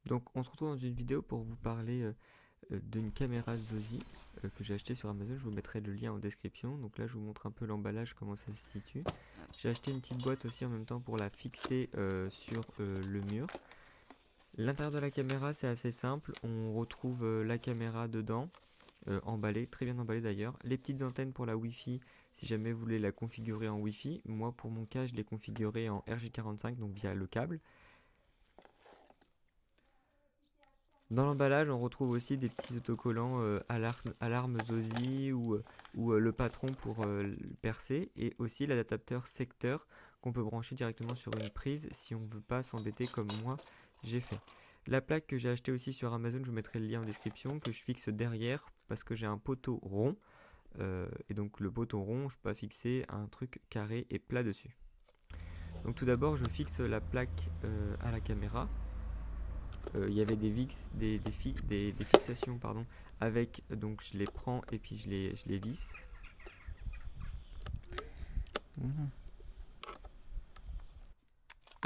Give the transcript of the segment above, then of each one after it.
Donc on se retrouve dans une vidéo pour vous parler d'une caméra Zosi que j'ai acheté sur Amazon. Je vous mettrai le lien en description. Donc là je vous montre un peu l'emballage, comment ça se situe. J'ai acheté une petite boîte aussi en même temps pour la fixer sur le mur. L'intérieur de la caméra c'est assez simple. On retrouve la caméra dedans, emballée, très bien emballée d'ailleurs. Les petites antennes pour la Wi-Fi si jamais vous voulez la configurer en Wi-Fi. Moi pour mon cas je l'ai configurée en RJ45, donc via le câble. Dans l'emballage, on retrouve aussi des petits autocollants alarme Zosi ou le patron pour percer, et aussi l'adaptateur secteur qu'on peut brancher directement sur une prise si on ne veut pas s'embêter comme moi j'ai fait. La plaque que j'ai achetée aussi sur Amazon, je vous mettrai le lien en description, que je fixe derrière parce que j'ai un poteau rond, et donc le poteau rond, je peux pas fixer un truc carré et plat dessus. Donc tout d'abord, je fixe la plaque à la caméra. Il y avait des fixations pardon, avec, donc je les prends et puis je les visse.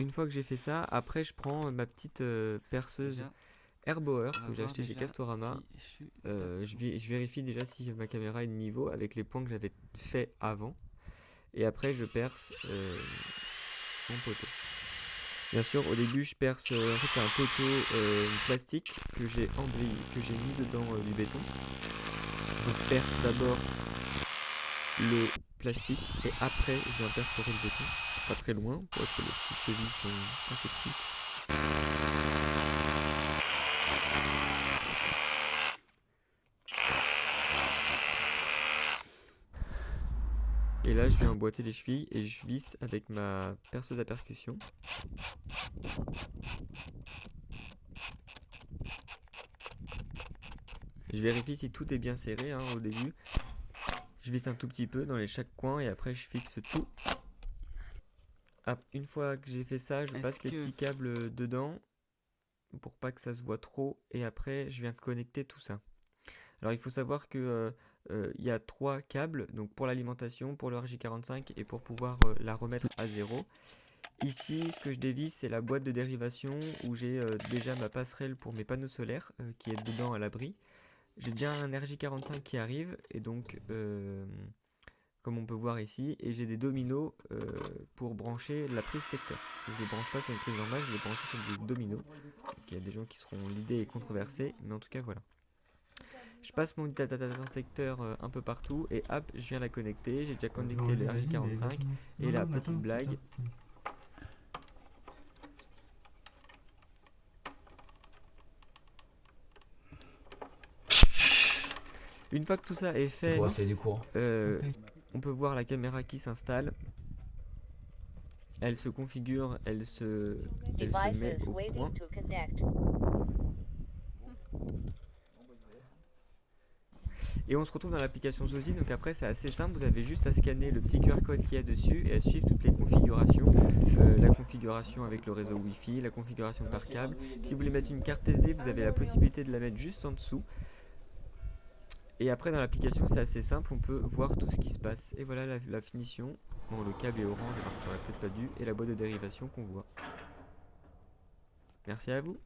Une fois que j'ai fait ça, après je prends ma petite perceuse Airbower que j'ai acheté chez Castorama. Je vérifie déjà si ma caméra est de niveau avec les points que j'avais fait avant, et après je perce mon poteau. Bien sûr, au début, je perce. En fait, c'est un poteau plastique que j'ai mis dedans du béton. Donc, je perce d'abord le plastique et après, je viens perforer le béton. Pas très loin, parce que les petites chevilles sont assez petites. Et là, je viens emboîter les chevilles et je visse avec ma perceuse à percussion. Je vérifie si tout est bien serré au début. Je visse un tout petit peu dans chaque coin et après je fixe tout. Une fois que j'ai fait ça, je passe les petits câbles dedans pour pas que ça se voit trop, et après je viens connecter tout ça. Alors il faut savoir que il y a 3 câbles, donc pour l'alimentation, pour le RJ45 et pour pouvoir la remettre à 0. Ici, ce que je dévisse, c'est la boîte de dérivation où j'ai déjà ma passerelle pour mes panneaux solaires qui est dedans à l'abri. J'ai déjà un RJ45 qui arrive, et donc comme on peut voir ici, et j'ai des dominos pour brancher la prise secteur. Je ne les branche pas sur une prise normale, je les branche sur des dominos. Donc, il y a des gens qui seront, l'idée est controversée, mais en tout cas voilà. Je passe mon adaptateur secteur un peu partout et hop, je viens la connecter. J'ai déjà connecté le RJ45 et la petite blague. Une fois que tout ça est fait, on peut voir la caméra qui s'installe. Elle se configure, elle se met au point. Et on se retrouve dans l'application Zosi. Donc après c'est assez simple, vous avez juste à scanner le petit QR code qu'il y a dessus et à suivre toutes les configurations. La configuration avec le réseau Wi-Fi, la configuration par câble. Si vous voulez mettre une carte SD, vous avez la possibilité de la mettre juste en dessous. Et après dans l'application c'est assez simple, on peut voir tout ce qui se passe. Et voilà la finition. Bon, le câble est orange alors que j'aurais peut-être pas dû. Et la boîte de dérivation qu'on voit. Merci à vous.